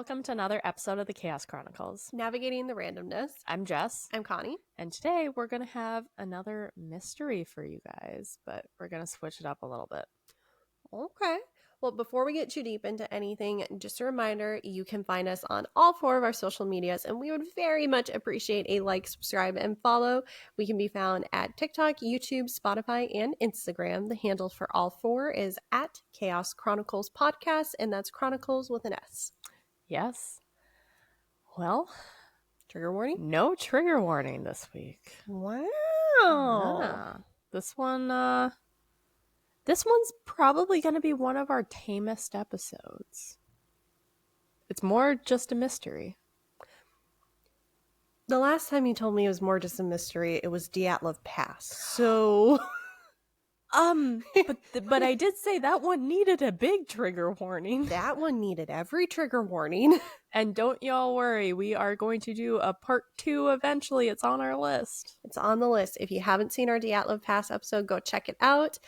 welcome to another episode of the Chaos Chronicles. Navigating the randomness. I'm Jess. I'm Connie. And today we're going to have another mystery for you guys, but we're going to switch it up a little bit. Okay. Well, before we get too deep into anything, just a reminder, you can find us on all 4 of our social medias, and we would very much appreciate a like, subscribe, and follow. We can be found at TikTok, YouTube, Spotify, and Instagram. The handle for all 4 is at Chaos Chronicles Podcast, and that's Chronicles with an S. Yes. Well, trigger warning? No trigger warning this week. Wow. Yeah. This one's probably going to be one of our tamest episodes. It's more just a mystery. The last time you told me it was more just a mystery, it was Dyatlov Pass. So... but I did say that one needed a big trigger warning. That one needed every trigger warning. And don't y'all worry, we are going to do a part 2 eventually. It's on our list. It's on the list. If you haven't seen our Dyatlov Pass episode, go check it out.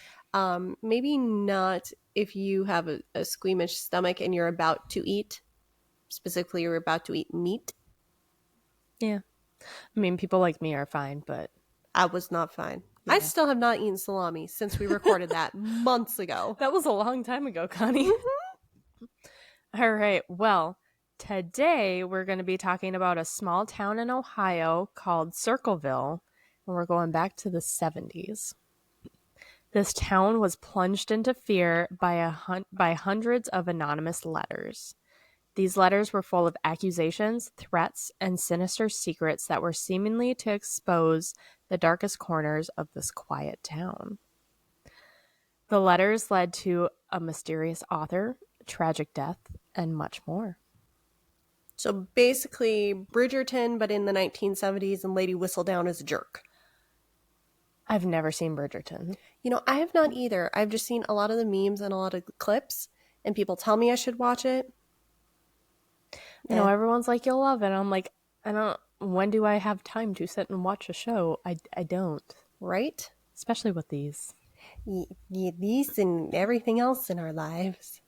Maybe not if you have a squeamish stomach and you're about to eat. Specifically, you're about to eat meat. Yeah. I mean, people like me are fine, but... I was not fine. Yeah. I still have not eaten salami since we recorded that months ago. That was a long time ago, Connie. Mm-hmm. All right. Well, today we're going to be talking about a small town in Ohio called Circleville, and we're going back to the 70s. This town was plunged into fear by hundreds of anonymous letters. These letters were full of accusations, threats, and sinister secrets that were seemingly to expose the darkest corners of this quiet town. The letters led to a mysterious author, tragic death, and much more. So basically, Bridgerton, but in the 1970s, and Lady Whistledown is a jerk. I've never seen Bridgerton. You know, I have not either. I've just seen a lot of the memes and a lot of the clips, and people tell me I should watch it. You know, everyone's like, you'll love it. I'm like, when do I have time to sit and watch a show? I don't. Right? Especially with these. These and everything else in our lives.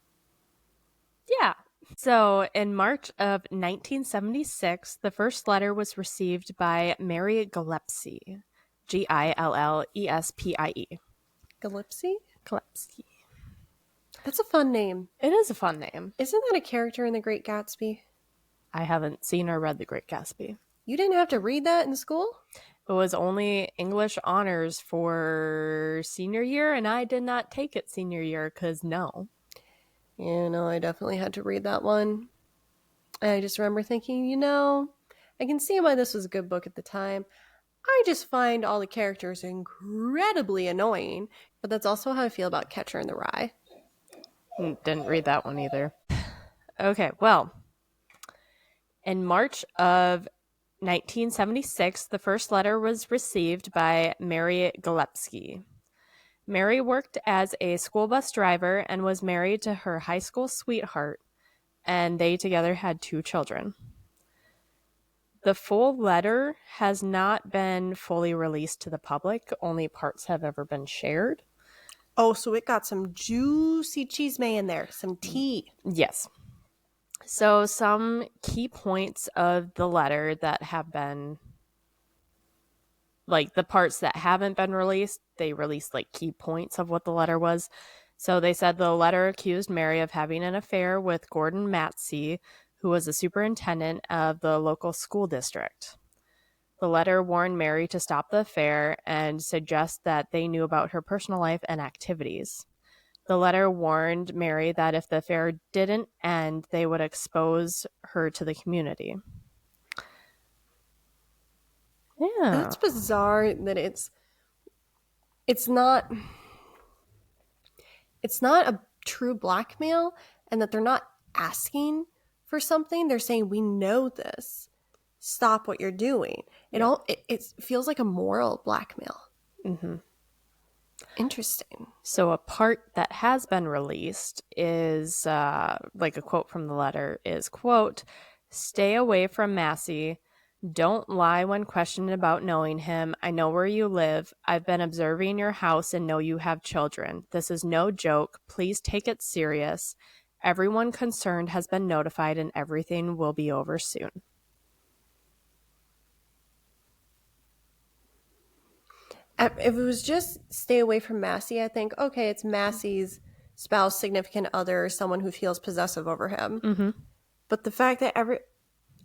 Yeah. So in March of 1976, the first letter was received by Mary Gillespie. Gillespie. Gillespie? Gillespie. That's a fun name. It is a fun name. Isn't that a character in The Great Gatsby? I haven't seen or read The Great Gatsby. You didn't have to read that in school? It was only English honors for senior year, and I did not take it senior year because no. Yeah, no, I definitely had to read that one. I just remember thinking, I can see why this was a good book at the time. I just find all the characters incredibly annoying, but that's also how I feel about Catcher in the Rye. Didn't read that one either. Okay, well, in March of 1976, the first letter was received by Mary Gillespie. Mary worked as a school bus driver and was married to her high school sweetheart, and they together had 2 children. The full letter has not been fully released to the public. Only parts have ever been shared. Oh, so it got some juicy chisme in there, some tea. Yes. So some key points of the letter that have been, like the parts that haven't been released, they released like key points of what the letter was. So they said the letter accused Mary of having an affair with Gordon Massey, who was the superintendent of the local school district. The letter warned Mary to stop the affair and suggest that they knew about her personal life and activities. The letter warned Mary that if the affair didn't end, they would expose her to the community. Yeah. That's bizarre that it's not a true blackmail, and that they're not asking for something. They're saying, we know this. Stop what you're doing. It feels like a moral blackmail. Mm-hmm. Interesting. So a part that has been released is, like a quote from the letter is, quote, "Stay away from Massey. Don't lie when questioned about knowing him. I know where you live. I've been observing your house and know you have children. This is no joke. Please take it serious. Everyone concerned has been notified and everything will be over soon. If it was just stay away from Massey, I think, okay, it's Massey's spouse, significant other, someone who feels possessive over him. Mm-hmm. But the fact that I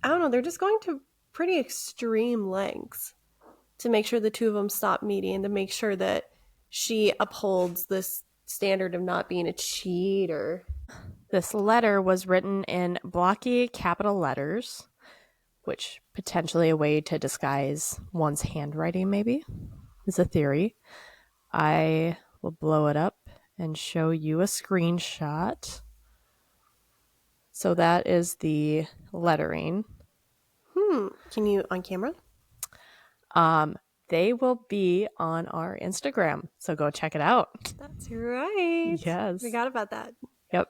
don't know, they're just going to pretty extreme lengths to make sure the two of them stop meeting, to make sure that she upholds this standard of not being a cheater. This letter was written in blocky capital letters, which potentially a way to disguise one's handwriting, maybe, is a theory. I will blow it up and show you a screenshot. So that is the lettering. Can you on camera? They will be on our Instagram, so go check it out. That's right. Yes. Forgot about that. Yep.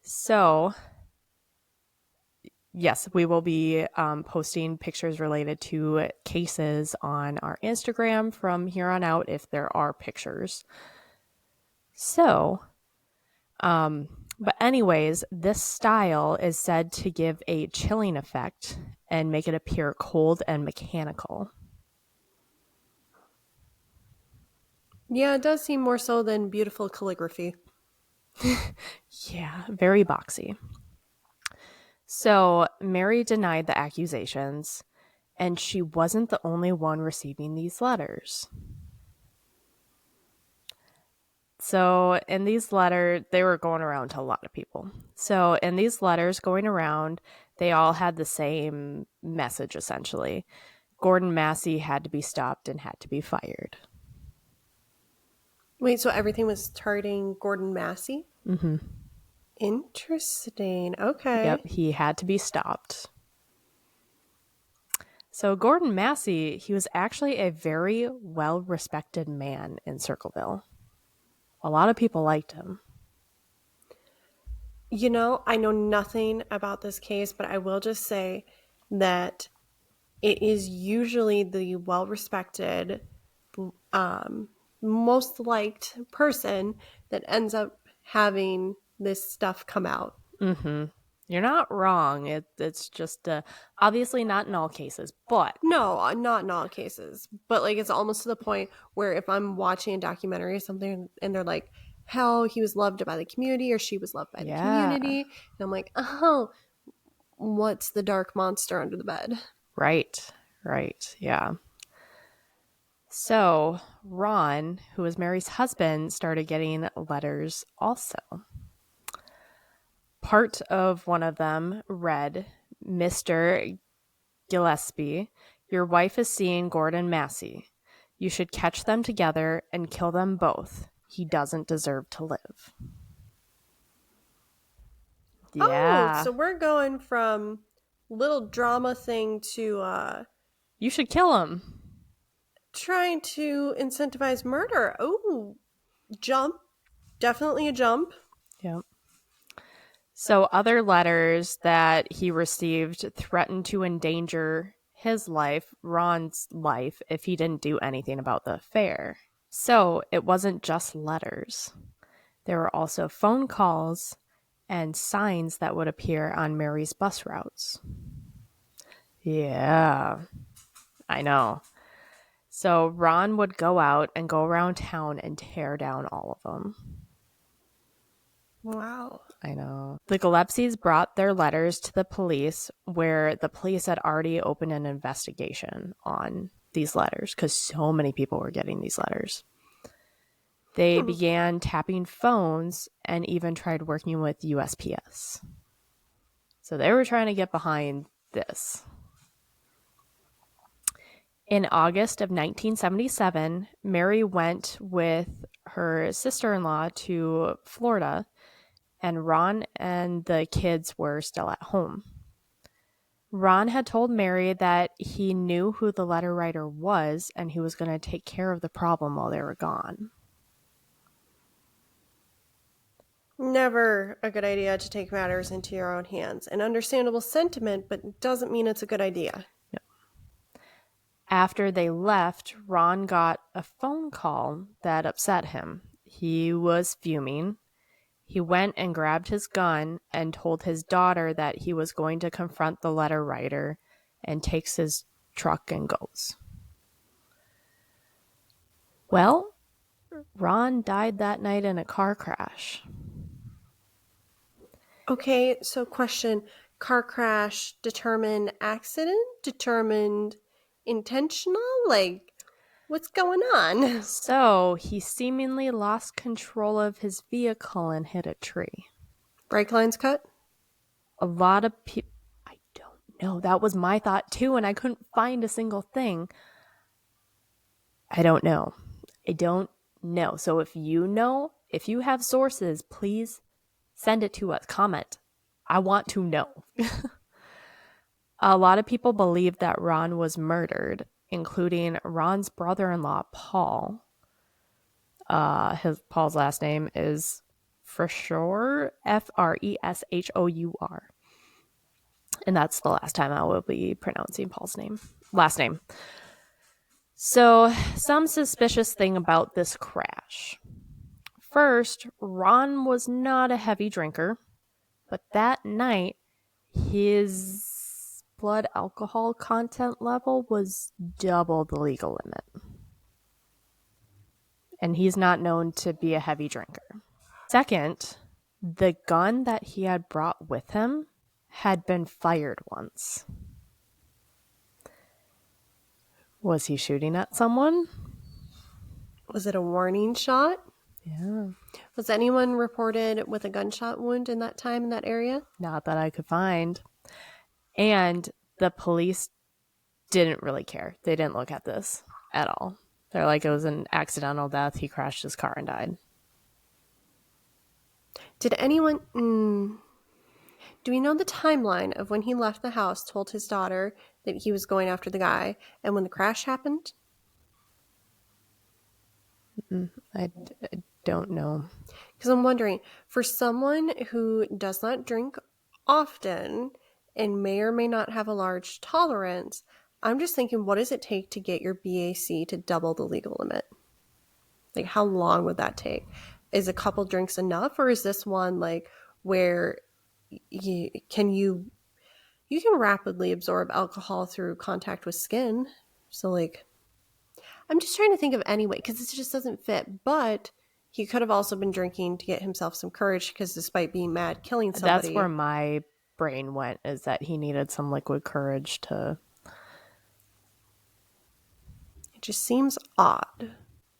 So, yes, we will be posting pictures related to cases on our Instagram from here on out if there are pictures. So, but anyways, this style is said to give a chilling effect and make it appear cold and mechanical. Yeah, it does seem more so than beautiful calligraphy. Yeah, very boxy. So Mary denied the accusations, and she wasn't the only one receiving these letters. So in these letters, they were going around to a lot of people. So in these letters going around, they all had the same message, essentially. Gordon Massey had to be stopped and had to be fired. Wait, so everything was targeting Gordon Massey? Mm-hmm. Interesting. Okay. Yep, he had to be stopped. So Gordon Massey, he was actually a very well-respected man in Circleville. A lot of people liked him. You know, I know nothing about this case, but I will just say that it is usually the well-respected, most liked person that ends up having this stuff come out. Mm-hmm. You're not wrong. It's just obviously not in all cases, but No, not in all cases. But like it's almost to the point where if I'm watching a documentary or something and they're like, how he was loved by the community or she was loved by the community, and I'm like, oh, what's the dark monster under the bed? Right, yeah. So Ron, who was Mary's husband, started getting letters also. Part of one of them read, Mr. Gillespie, your wife is seeing Gordon Massey. You should catch them together and kill them both. He doesn't deserve to live. Yeah. Oh, so we're going from little drama thing to you should kill him. Trying to incentivize murder. Oh, jump. Definitely a jump. Yep. So other letters that he received threatened to endanger his life, Ron's life, if he didn't do anything about the affair. So it wasn't just letters. There were also phone calls and signs that would appear on Mary's bus routes. Yeah, I know. So Ron would go out and go around town and tear down all of them. Wow. I know. The Gillespies brought their letters to the police, where the police had already opened an investigation on these letters because so many people were getting these letters. They began tapping phones and even tried working with USPS. So they were trying to get behind this. In August of 1977, Mary went with her sister-in-law to Florida, and Ron and the kids were still at home. Ron had told Mary that he knew who the letter writer was and he was going to take care of the problem while they were gone. Never a good idea to take matters into your own hands. An understandable sentiment, but doesn't mean it's a good idea. Yep. After they left, Ron got a phone call that upset him. He was fuming. He went and grabbed his gun and told his daughter that he was going to confront the letter writer, and takes his truck and goes. Well, Ron died that night in a car crash. Okay, so question. Car crash determined accident? Determined intentional? Like, what's going on? So he seemingly lost control of his vehicle and hit a tree. Brake lines cut? A lot of people, I don't know. That was my thought too, and I couldn't find a single thing. I don't know. So if you know, if you have sources, please send it to us. Comment. I want to know. A lot of people believe that Ron was murdered, including Ron's brother-in-law, Paul. Paul's last name is Freshour, Freshhour. And that's the last time I will be pronouncing Paul's last name. So, some suspicious thing about this crash. First, Ron was not a heavy drinker, but that night, his blood alcohol content level was double the legal limit. And he's not known to be a heavy drinker. Second, the gun that he had brought with him had been fired once. Was he shooting at someone? Was it a warning shot? Yeah. Was anyone reported with a gunshot wound in that time in that area? Not that I could find. And the police didn't really care. They didn't look at this at all. They're like, it was an accidental death. He crashed his car and died. Did anyone... Do we know the timeline of when he left the house, told his daughter that he was going after the guy, and when the crash happened? I don't know. Because I'm wondering, for someone who does not drink often and may or may not have a large tolerance, I'm just thinking, what does it take to get your BAC to double the legal limit? Like, how long would that take? Is a couple drinks enough, or is this one like where you can rapidly absorb alcohol through contact with skin? So like, I'm just trying to think of any way, because it just doesn't fit. But he could have also been drinking to get himself some courage, because despite being mad, killing somebody. That's where my brain went, is that he needed some liquid courage to... It just seems odd.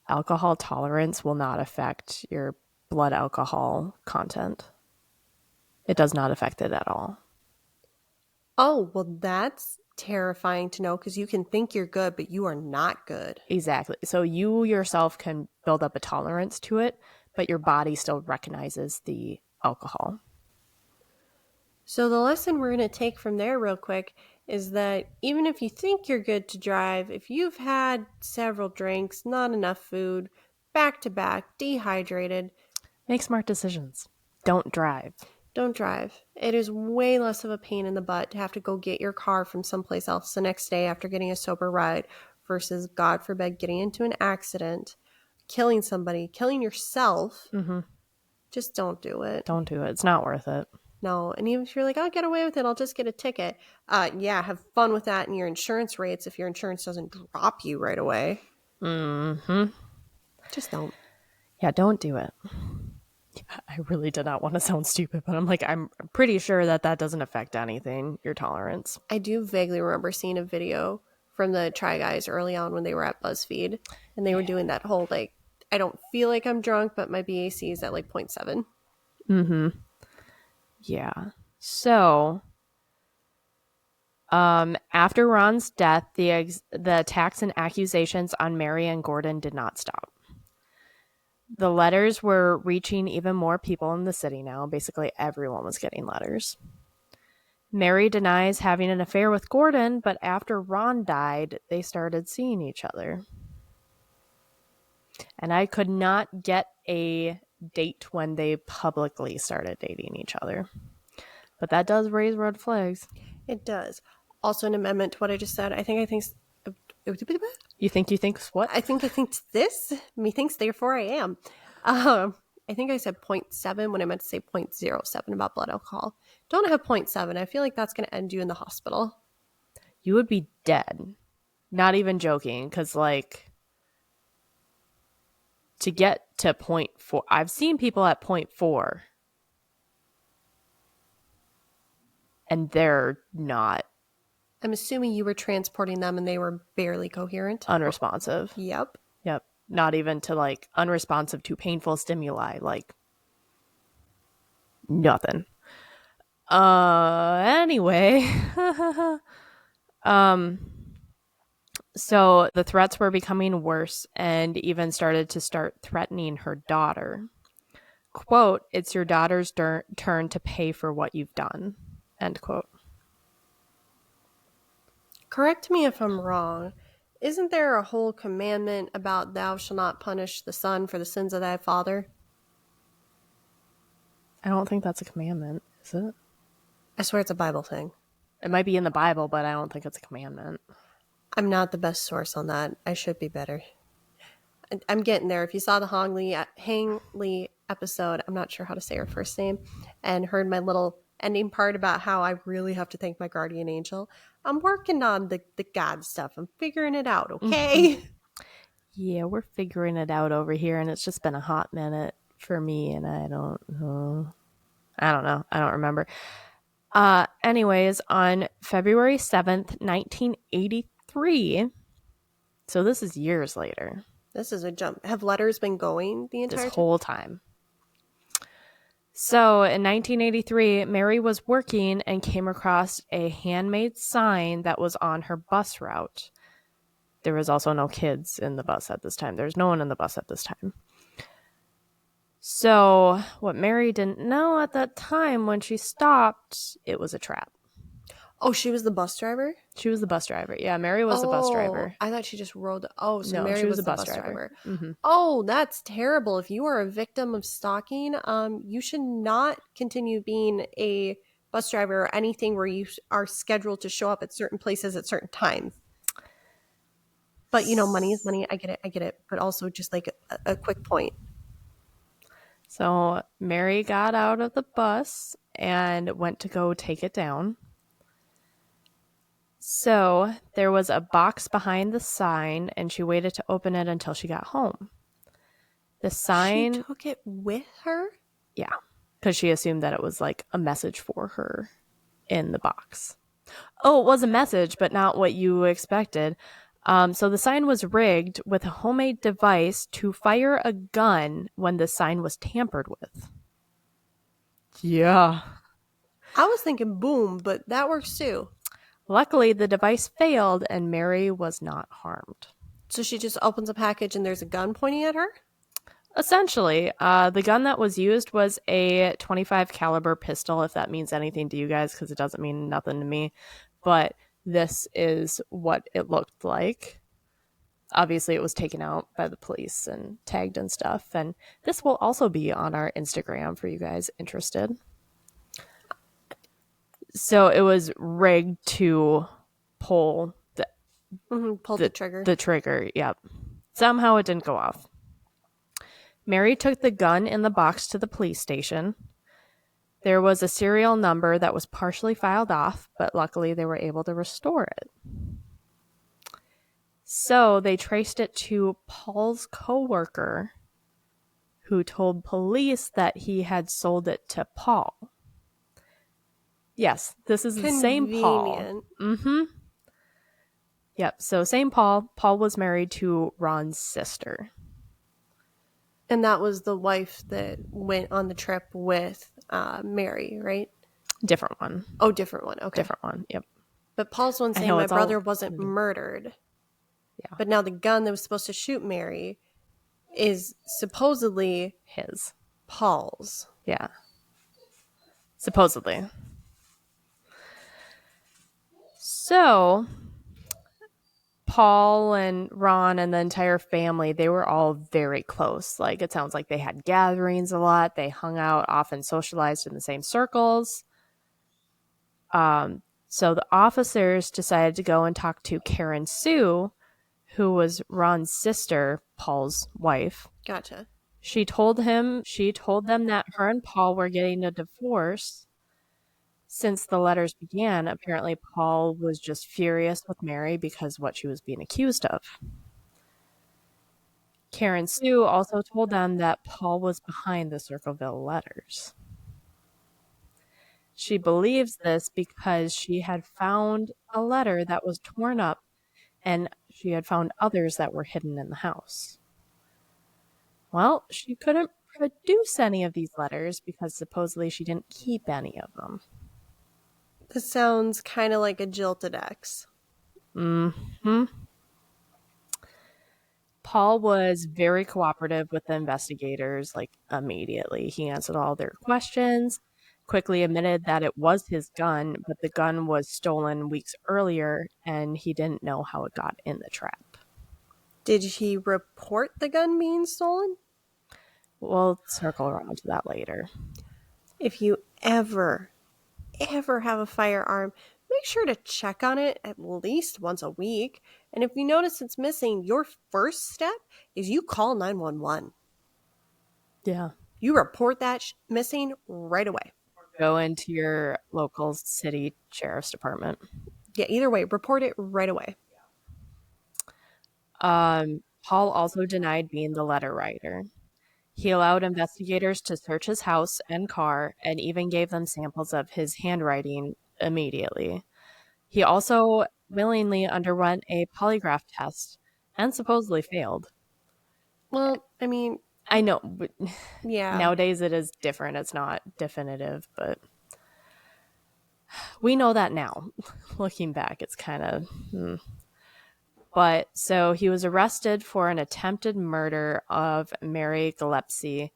Alcohol tolerance will not affect your blood alcohol content. It does not affect it at all. Oh, well, that's terrifying to know, because you can think you're good, but you are not good. Exactly. So you yourself can build up a tolerance to it, but your body still recognizes the alcohol. So the lesson we're going to take from there real quick is that even if you think you're good to drive, if you've had several drinks, not enough food, back to back, dehydrated, make smart decisions. Don't drive. Don't drive. It is way less of a pain in the butt to have to go get your car from someplace else the next day after getting a sober ride versus, God forbid, getting into an accident, killing somebody, killing yourself. Mm-hmm. Just don't do it. Don't do it. It's not worth it. No. And even if you're like, I'll get away with it, I'll just get a ticket. Yeah, have fun with that and your insurance rates if your insurance doesn't drop you right away. Mm-hmm. Just don't. Yeah, don't do it. I really did not want to sound stupid, but I'm pretty sure that doesn't affect anything, your tolerance. I do vaguely remember seeing a video from the Try Guys early on when they were at BuzzFeed, and they were doing that whole, like, I don't feel like I'm drunk, but my BAC is at, like, 0.7. Mm-hmm. Yeah. So, after Ron's death, the attacks and accusations on Mary and Gordon did not stop. The letters were reaching even more people in the city now. Basically, everyone was getting letters. Mary denies having an affair with Gordon, but after Ron died, they started seeing each other. And I could not get a date when they publicly started dating each other. But that does raise red flags. It does. Also, an amendment to what I just said. I think You think what? I think this. Methinks, therefore I am. I I think I said 0.7 when I meant to say 0.07 about blood alcohol. Don't have 0.7. I feel like that's going to end you in the hospital. You would be dead. Not even joking, because, like, to get to 0.4, I've seen people at 0.4, and they're not I'm assuming you were transporting them and they were barely coherent. unresponsive. Yep. Yep. Not even to, like, unresponsive to painful stimuli. Like, nothing. Anyway. So the threats were becoming worse and even started threatening her daughter. Quote, "It's your daughter's turn to pay for what you've done." End quote. Correct me if I'm wrong. Isn't there a whole commandment about thou shalt not punish the son for the sins of thy father? I don't think that's a commandment, is it? I swear it's a Bible thing. It might be in the Bible, but I don't think it's a commandment. I'm not the best source on that. I should be better. I'm getting there. If you saw the Hang Lee episode, I'm not sure how to say her first name, and heard my little ending part about how I really have to thank my guardian angel, I'm working on the God stuff. I'm figuring it out, okay? Yeah, we're figuring it out over here, and it's just been a hot minute for me, and I don't know. I don't remember. Anyways, on February 7th, 1983, so this is years later. This is a jump. Have letters been going the entire This whole time. So in 1983, Mary was working and came across a handmade sign that was on her bus route. There was also no kids in the bus at this time. There's no one in the bus at this time. So what Mary didn't know at that time when she stopped, it was a trap. Oh, she was the bus driver? She was the bus driver. Yeah, Mary was the bus driver. I thought she just rode. Oh, so No, Mary she was was the the bus bus driver. Mm-hmm. Oh, that's terrible. If you are a victim of stalking, you should not continue being a bus driver or anything where you are scheduled to show up at certain places at certain times. But, you know, money is money. I get it. But also just like a quick point. So Mary got out of the bus and went to go take it down. So there was a box behind the sign, and she waited to open it until she got home. The sign... She took it with her? Yeah, because she assumed that it was like a message for her in the box. Oh, it was a message, but not what you expected. So the sign was rigged with a homemade device to fire a gun when the sign was tampered with. Yeah. I was thinking boom, but that works too. Luckily, the device failed and Mary was not harmed. So she just opens a package and there's a gun pointing at her? Essentially, the gun that was used was a .25 caliber pistol, if that means anything to you guys, because it doesn't mean nothing to me. But this is what it looked like. Obviously, it was taken out by the police and tagged and stuff. And this will also be on our Instagram for you guys interested. So it was rigged to pull the trigger. The trigger, yep. Somehow it didn't go off. Mary took the gun in the box to the police station. There was a serial number that was partially filed off, but luckily they were able to restore it. So they traced it to Paul's coworker, who told police that he had sold it to Paul. Yes, this is the same Paul. Mm-hmm. Yep, so same Paul. Paul was married to Ron's sister. And that was the wife that went on the trip with Mary, right? Different one. Oh, different one. Okay. Different one, yep. But Paul's one saying my brother wasn't murdered. Yeah. But now the gun that was supposed to shoot Mary is supposedly his. Paul's. Yeah. Supposedly. So, Paul and Ron and the entire family, they were all very close. Like, it sounds like they had gatherings a lot. They hung out, often socialized in the same circles. So the officers decided to go and talk to Karen Sue, who was Ron's sister, Paul's wife. Gotcha. She told them that her and Paul were getting a divorce. Since the letters began, apparently Paul was just furious with Mary because what she was being accused of. Karen Sue also told them that Paul was behind the Circleville letters. She believes this because she had found a letter that was torn up and she had found others that were hidden in the house. Well, she couldn't produce any of these letters because supposedly she didn't keep any of them. This sounds kind of like a jilted ex. Mm-hmm. Paul was very cooperative with the investigators, like immediately. He answered all their questions, quickly admitted that it was his gun, but the gun was stolen weeks earlier and he didn't know how it got in the trap. Did he report the gun being stolen? We'll circle around to that later. If you ever have a firearm, make sure to check on it at least once a week. And if you notice it's missing, your first step is you call 911. Yeah. You report that missing right away. Go into your local city sheriff's department. Yeah, either way, report it right away. Paul also denied being the letter writer. He allowed investigators to search his house and car and even gave them samples of his handwriting immediately. He also willingly underwent a polygraph test and supposedly failed. Well, I mean, I know, but yeah. nowadays it is different. It's not definitive, but we know that now. Looking back, it's kind of... But so he was arrested for an attempted murder of Mary Gillespie,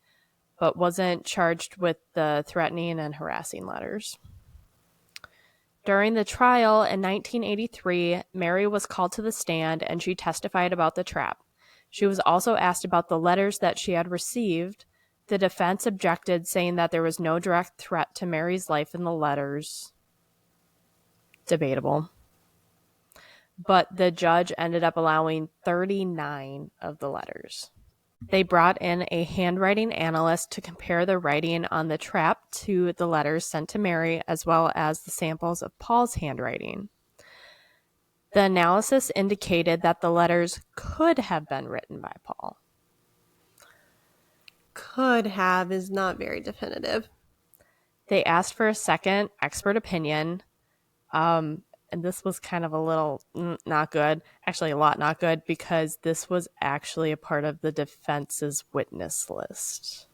but wasn't charged with the threatening and harassing letters. During the trial in 1983, Mary was called to the stand and she testified about the trap. She was also asked about the letters that she had received. The defense objected, saying that there was no direct threat to Mary's life in the letters. Debatable. But the judge ended up allowing 39 of the letters. They brought in a handwriting analyst to compare the writing on the trap to the letters sent to Mary, as well as the samples of Paul's handwriting. The analysis indicated that the letters could have been written by Paul. Could have is not very definitive. They asked for a second expert opinion, and this was kind of a little not good, actually a lot not good, because this was actually a part of the defense's witness list.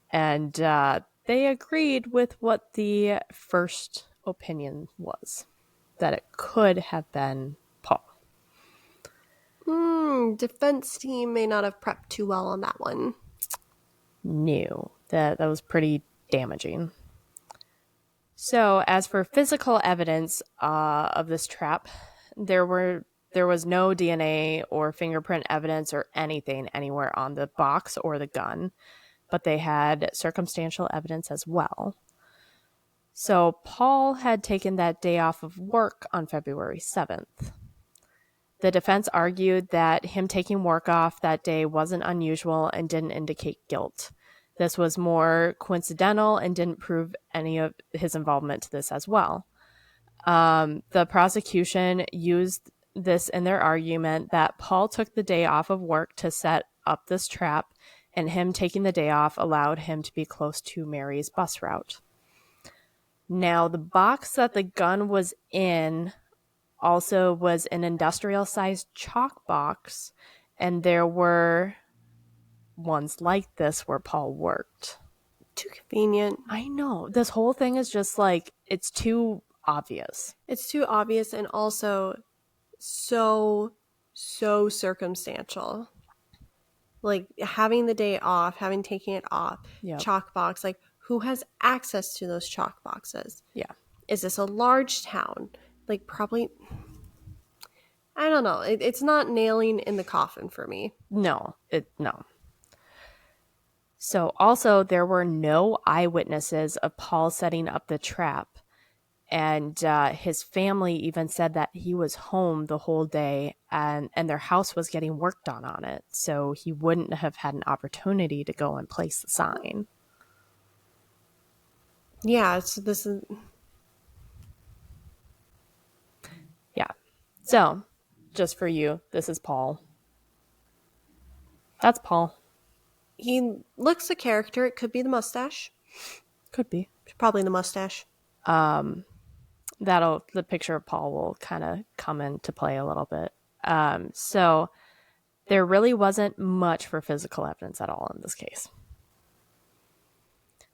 And they agreed with what the first opinion was, that it could have been Paul. Defense team may not have prepped too well on that one. No, that was pretty damaging. So, as for physical evidence of this trap, there was no DNA or fingerprint evidence or anything anywhere on the box or the gun, but they had circumstantial evidence as well. So, Paul had taken that day off of work on February 7th. The defense argued that him taking work off that day wasn't unusual and didn't indicate guilt. This was more coincidental and didn't prove any of his involvement to this as well. The prosecution used this in their argument that Paul took the day off of work to set up this trap, and him taking the day off allowed him to be close to Mary's bus route. Now, the box that the gun was in also was an industrial-sized chalk box, and there were ones like this where Paul worked. Too convenient. I know. This whole thing is just like, it's too obvious. It's too obvious and also so circumstantial. Like having the day off, having taken it off, Yep. Chalk box, like who has access to those chalk boxes? Yeah. Is this a large town? Like probably, I don't know. It's not nailing in the coffin for me. No. So also there were no eyewitnesses of Paul setting up the trap. And his family even said that he was home the whole day and their house was getting worked on it. So he wouldn't have had an opportunity to go and place the sign. Yeah, so this is... Yeah. So, just for you, this is Paul. That's Paul. He looks a character. It could be the mustache. Could be. Probably the mustache. The picture of Paul will kind of come into play a little bit. So there really wasn't much for physical evidence at all in this case.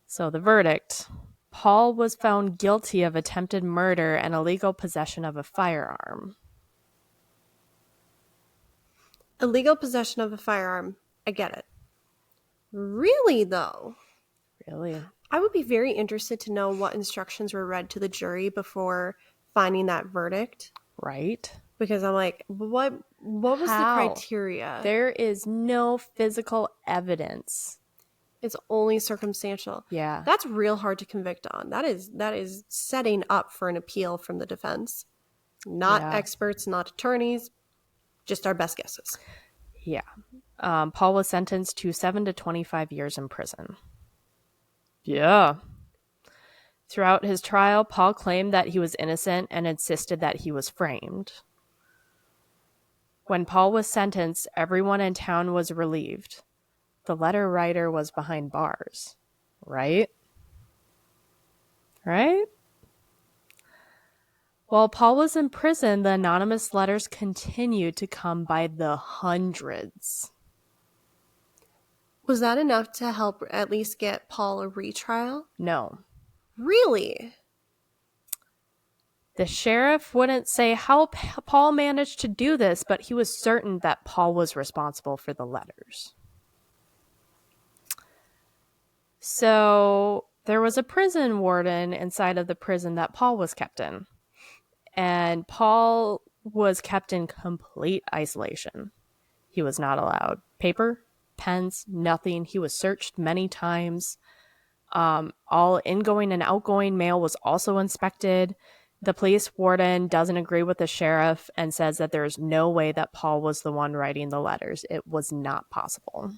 So the verdict: Paul was found guilty of attempted murder and illegal possession of a firearm. Illegal possession of a firearm. I get it. Really, though? Really? I would be very interested to know what instructions were read to the jury before finding that verdict. Right? Because I'm like, what was the criteria? There is no physical evidence. It's only circumstantial. Yeah. That's real hard to convict on. That is setting up for an appeal from the defense. Not experts, not attorneys, just our best guesses. Yeah. Paul was sentenced to 7 to 25 years in prison. Yeah. Throughout his trial, Paul claimed that he was innocent and insisted that he was framed. When Paul was sentenced, everyone in town was relieved. The letter writer was behind bars. Right? Right? While Paul was in prison, the anonymous letters continued to come by the hundreds. Was that enough to help at least get Paul a retrial? No. Really? The sheriff wouldn't say how Paul managed to do this, but he was certain that Paul was responsible for the letters. So there was a prison warden inside of the prison that Paul was kept in. And Paul was kept in complete isolation. He was not allowed paper, pens, nothing. He was searched many times. All ingoing and outgoing mail was also inspected. The police warden doesn't agree with the sheriff and says that there's no way that Paul was the one writing the letters. It was not possible.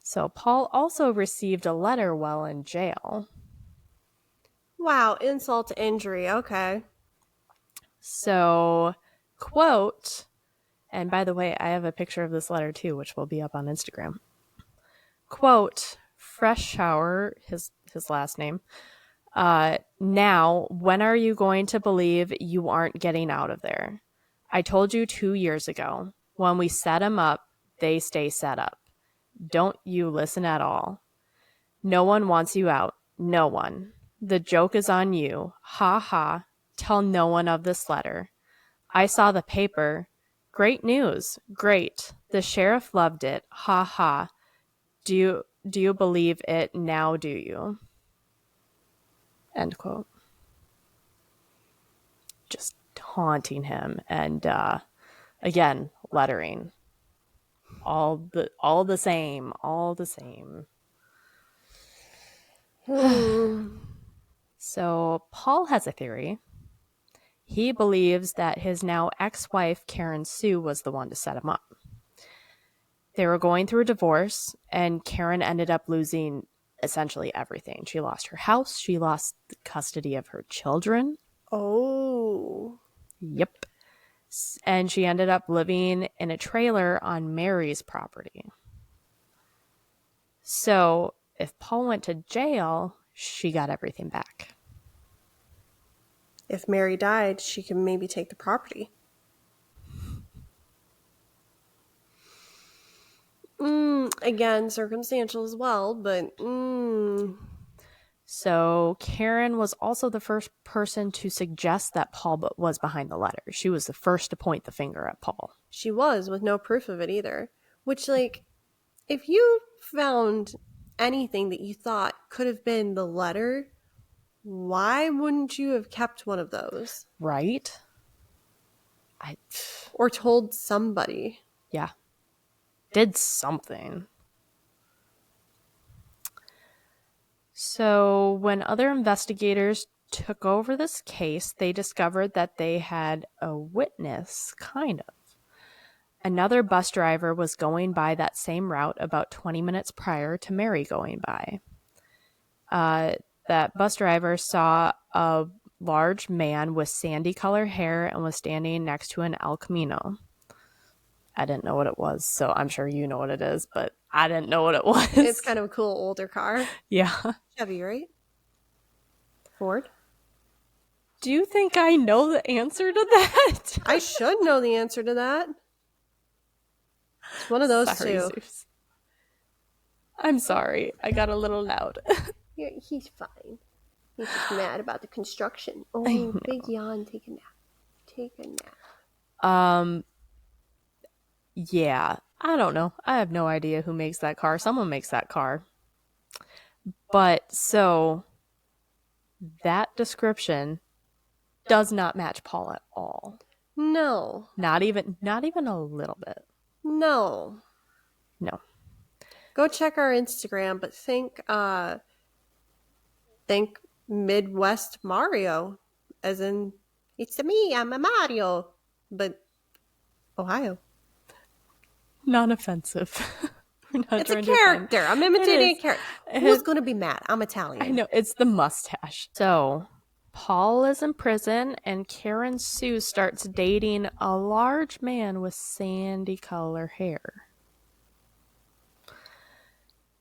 So Paul also received a letter while in jail. Wow, insult to injury. Okay. So, quote, and by the way, I have a picture of this letter too, which will be up on Instagram. Quote, Fresh Shower, his last name. Now, when are you going to believe you aren't getting out of there? I told you 2 years ago. When we set them up, they stay set up. Don't you listen at all. No one wants you out. No one. The joke is on you. Ha ha. Tell no one of this letter. I saw the paper. Great news. Great. The sheriff loved it. Ha ha. Do you believe it now, do you? End quote. Just taunting him and again, lettering. All the same. So Paul has a theory. He believes that his now ex-wife, Karen Sue, was the one to set him up. They were going through a divorce, and Karen ended up losing essentially everything. She lost her house. She lost the custody of her children. Oh. Yep. And she ended up living in a trailer on Mary's property. So if Paul went to jail, she got everything back. If Mary died, she could maybe take the property. Again, circumstantial as well, but So Karen was also the first person to suggest that Paul was behind the letter. She was the first to point the finger at Paul. She was, with no proof of it either. Which, like, if you found anything that you thought could have been the letter, why wouldn't you have kept one of those? Right? Or told somebody. Yeah. Did something. So when other investigators took over this case, they discovered that they had a witness, kind of. Another bus driver was going by that same route about 20 minutes prior to Mary going by. That bus driver saw a large man with sandy color hair and was standing next to an El Camino. I didn't know what it was, so I'm sure you know what it is, but I didn't know what it was. It's kind of a cool older car. Yeah. Chevy, right? Ford? Do you think I know the answer to that? I should know the answer to that. It's one of those Sorry, two. Zeus. I'm sorry. I got a little loud. He's fine. He's just mad about the construction. Oh, I know. big yawn. Take a nap. Take a nap. Yeah. I don't know. I have no idea who makes that car. Someone makes that car. But so that description does not match Paul at all. No. Not even a little bit. No. No. Go check our Instagram, but think Midwest Mario, as in it's me, I'm a Mario, but Ohio. Not offensive. We're not It's a trying to offend. character. I'm imitating a character. Who's going to be mad? I'm Italian. I know, it's the mustache. So Paul is in prison and Karen Sue starts dating a large man with sandy color hair.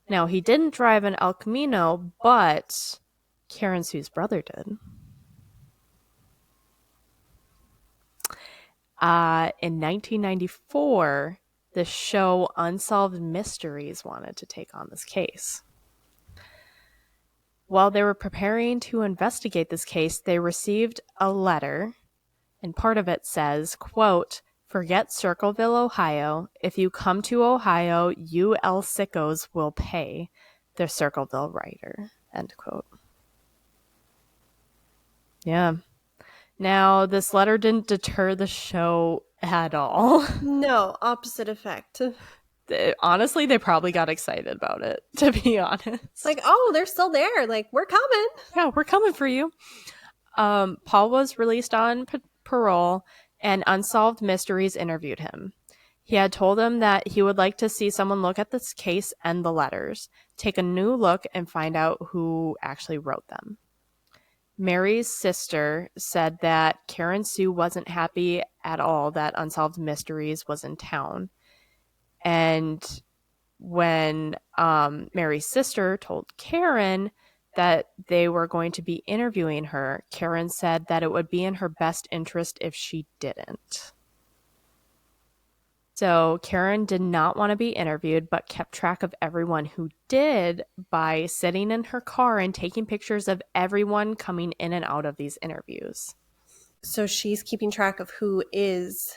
Now, he didn't drive an El Camino, but Karen Sue's brother did. In 1994, the show Unsolved Mysteries wanted to take on this case. While they were preparing to investigate this case, they received a letter, and part of it says, quote, "Forget Circleville, Ohio. If you come to Ohio, you El Sickos will pay. The Circleville writer," end quote. Yeah. Now, this letter didn't deter the show at all. No, opposite effect. Honestly, they probably got excited about it, to be honest. It's like, oh, they're still there. Like, we're coming. Yeah, we're coming for you. Paul was released on parole, and Unsolved Mysteries interviewed him. He had told them that he would like to see someone look at this case and the letters, take a new look, and find out who actually wrote them. Mary's sister said that Karen Sue wasn't happy at all that Unsolved Mysteries was in town. And when Mary's sister told Karen that they were going to be interviewing her, Karen said that it would be in her best interest if she didn't. So Karen did not want to be interviewed, but kept track of everyone who did by sitting in her car and taking pictures of everyone coming in and out of these interviews. So she's keeping track of who is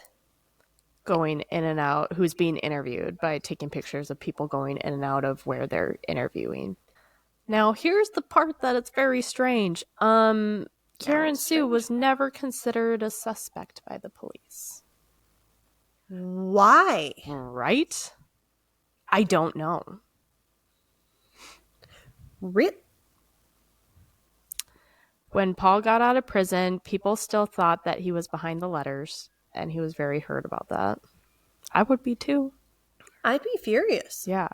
going in and out, who's being interviewed, by taking pictures of people going in and out of where they're interviewing. Now, here's the part that it's very strange. Karen Sue was never considered a suspect by the police. Why? Right? I don't know. When Paul got out of prison, people still thought that he was behind the letters, and he was very hurt about that. I would be too. I'd be furious. Yeah.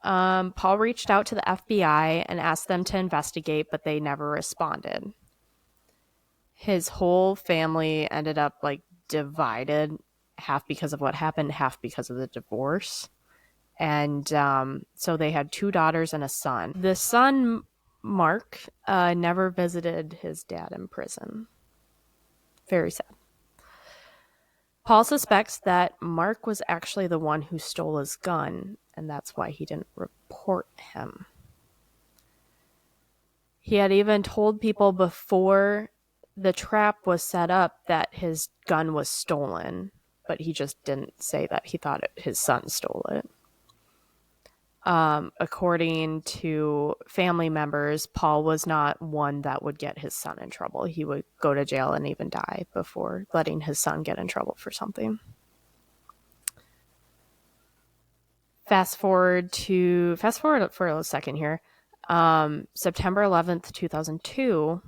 Paul reached out to the FBI and asked them to investigate, but they never responded. His whole family ended up divided, half because of what happened, half because of the divorce. And so they had 2 daughters and a son. The son, Mark, never visited his dad in prison. Very sad. Paul suspects that Mark was actually the one who stole his gun, and that's why he didn't report him. He had even told people before the trap was set up that his gun was stolen, but he just didn't say that he thought his son stole it. According to family members, Paul was not one that would get his son in trouble. He would go to jail and even die before letting his son get in trouble for something. Fast forward for a second here. September 11th, 2002,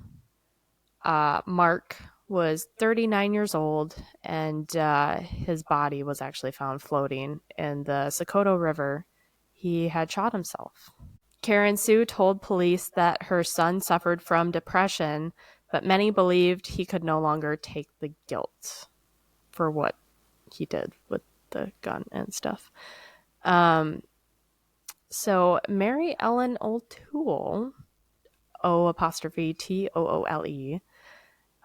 Mark was 39 years old, and his body was actually found floating in the Sokoto River. He had shot himself. Karen Sue told police that her son suffered from depression, but many believed he could no longer take the guilt for what he did with the gun and stuff. So Mary Ellen O'Toole, O''Toole,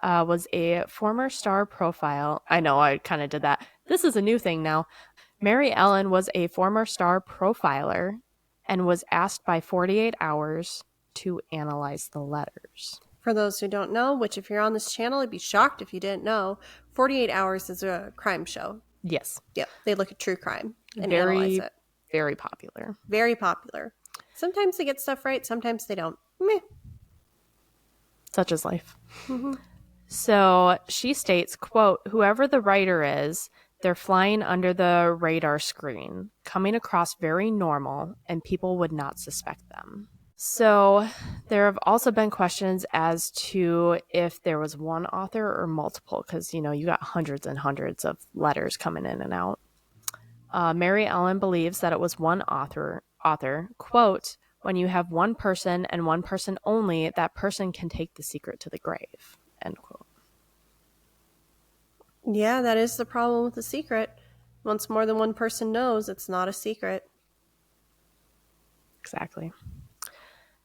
was a former star profile. I know I kind of did that. This is a new thing now. Mary Ellen was a former star profiler and was asked by 48 Hours to analyze the letters. For those who don't know, which if you're on this channel, I'd be shocked if you didn't know, 48 Hours is a crime show. Yes. Yep. They look at true crime and analyze it. Very popular. Very popular. Sometimes they get stuff right. Sometimes they don't. Meh. Such is life. So she states, quote, "Whoever the writer is, they're flying under the radar screen, coming across very normal, and people would not suspect them." So there have also been questions as to if there was one author or multiple, because, you got hundreds and hundreds of letters coming in and out. Mary Ellen believes that it was one author, quote, "When you have one person and one person only, that person can take the secret to the grave," end quote. Yeah, that is the problem with the secret. Once more than one person knows, it's not a secret. Exactly.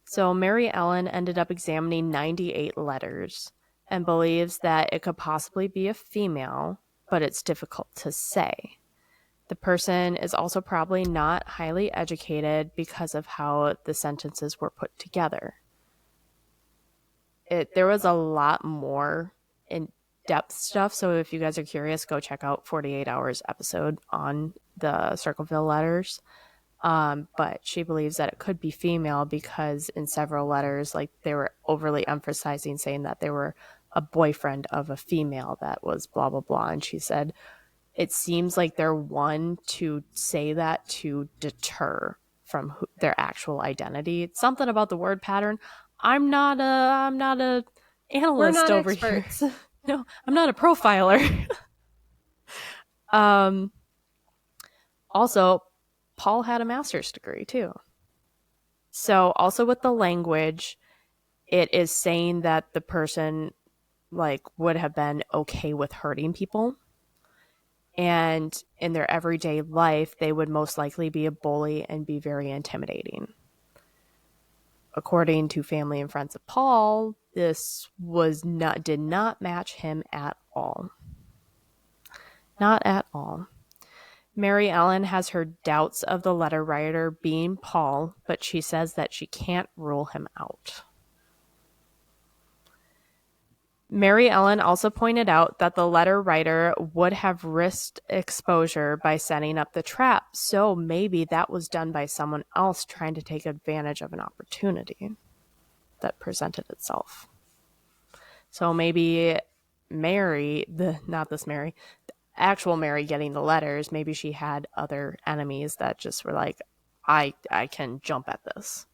So Mary Ellen ended up examining 98 letters and believes that it could possibly be a female, but it's difficult to say. The person is also probably not highly educated because of how the sentences were put together. There was a lot more in-depth stuff, so if you guys are curious, go check out 48 Hours episode on the Circleville letters. But she believes that it could be female because in several letters, like, they were overly emphasizing saying that they were a boyfriend of a female that was blah, blah, blah. And she said, it seems like they're one to say that to deter from their actual identity. It's something about the word pattern. I'm not a analyst We're not over experts. here. No, I'm not a profiler. Also, Paul had a master's degree too. So also with the language, it is saying that the person would have been okay with hurting people. And in their everyday life, they would most likely be a bully and be very intimidating. According to family and friends of Paul, this did not match him at all. Not at all. Mary Ellen has her doubts of the letter writer being Paul, but she says that she can't rule him out. Mary Ellen also pointed out that the letter writer would have risked exposure by setting up the trap, so maybe that was done by someone else trying to take advantage of an opportunity that presented itself. So maybe Mary, the actual Mary getting the letters, maybe she had other enemies that just were like, I can jump at this.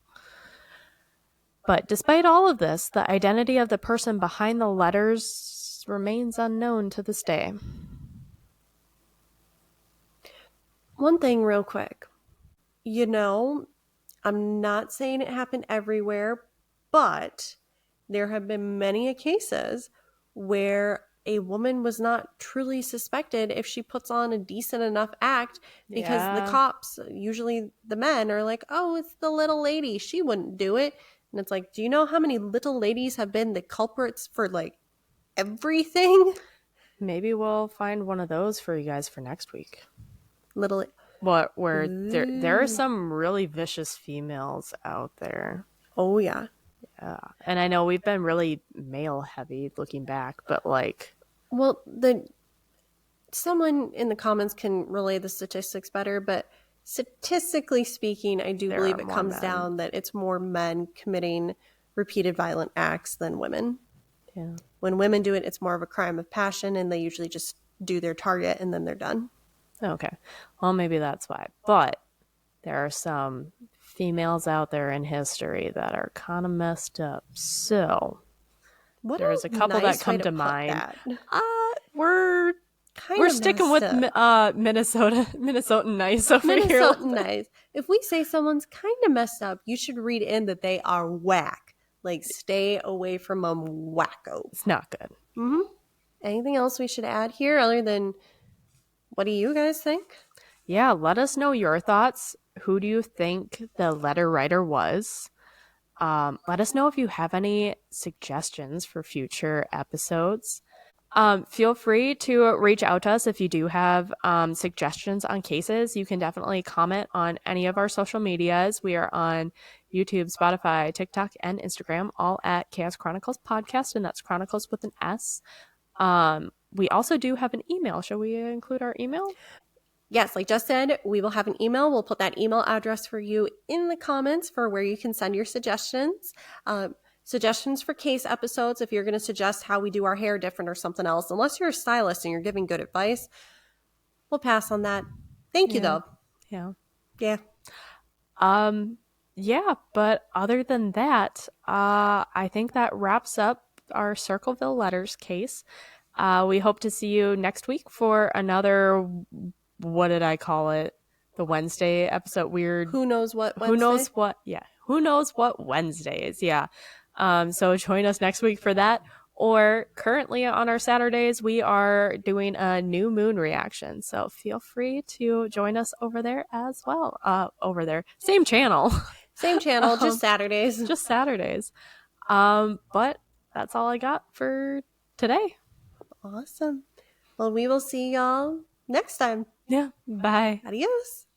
But despite all of this, the identity of the person behind the letters remains unknown to this day. One thing real quick. I'm not saying it happened everywhere, but there have been many cases where a woman was not truly suspected if she puts on a decent enough act, because the cops, usually the men, are like, oh, it's the little lady, she wouldn't do it. And it's like, do you know how many little ladies have been the culprits for everything? Maybe we'll find one of those for you guys for next week. Where there are some really vicious females out there. Oh yeah. Yeah. And I know we've been really male heavy looking back, but well, someone in the comments can relay the statistics better, but statistically speaking, I do believe it comes down that it's more men committing repeated violent acts than women. Yeah. When women do it, it's more of a crime of passion, and they usually just do their target and then they're done. Okay. Well, maybe that's why. But there are some females out there in history that are kind of messed up. So What There's a couple nice that come way to put mind. that. We're Kinda sticking messed with up. Minnesotan nice over here. Minnesota nice. If we say someone's kind of messed up, you should read in that they are whack. Like, stay away from them wacko. It's not good. Mm-hmm. Anything else we should add here other than what do you guys think? Yeah, let us know your thoughts. Who do you think the letter writer was? Let us know if you have any suggestions for future episodes. Feel free to reach out to us if you do have suggestions on cases. You can definitely comment on any of our social medias. We are on YouTube, Spotify, TikTok, and Instagram, all at Chaos Chronicles Podcast, and that's Chronicles with an S. We also do have an email. Shall we include our email? Yes, like Jess said, we will have an email. We'll put that email address for you in the comments for where you can send your suggestions. Suggestions for case episodes, if you're going to suggest how we do our hair different or something else. Unless you're a stylist and you're giving good advice, we'll pass on that. Thank you, though. Yeah. Yeah. Yeah, but other than that, I think that wraps up our Circleville letters case. We hope to see you next week for another, what did I call it? The Wednesday episode. Weird. Who knows what Wednesday? Who knows what? Yeah. Who knows what Wednesdays? Yeah. So join us next week for that. Or currently on our Saturdays, we are doing a new moon reaction. So feel free to join us over there as well. Over there. Same channel. Same channel, just Saturdays. Just Saturdays. But that's all I got for today. Awesome. Well, we will see y'all next time. Yeah. Bye. Adios.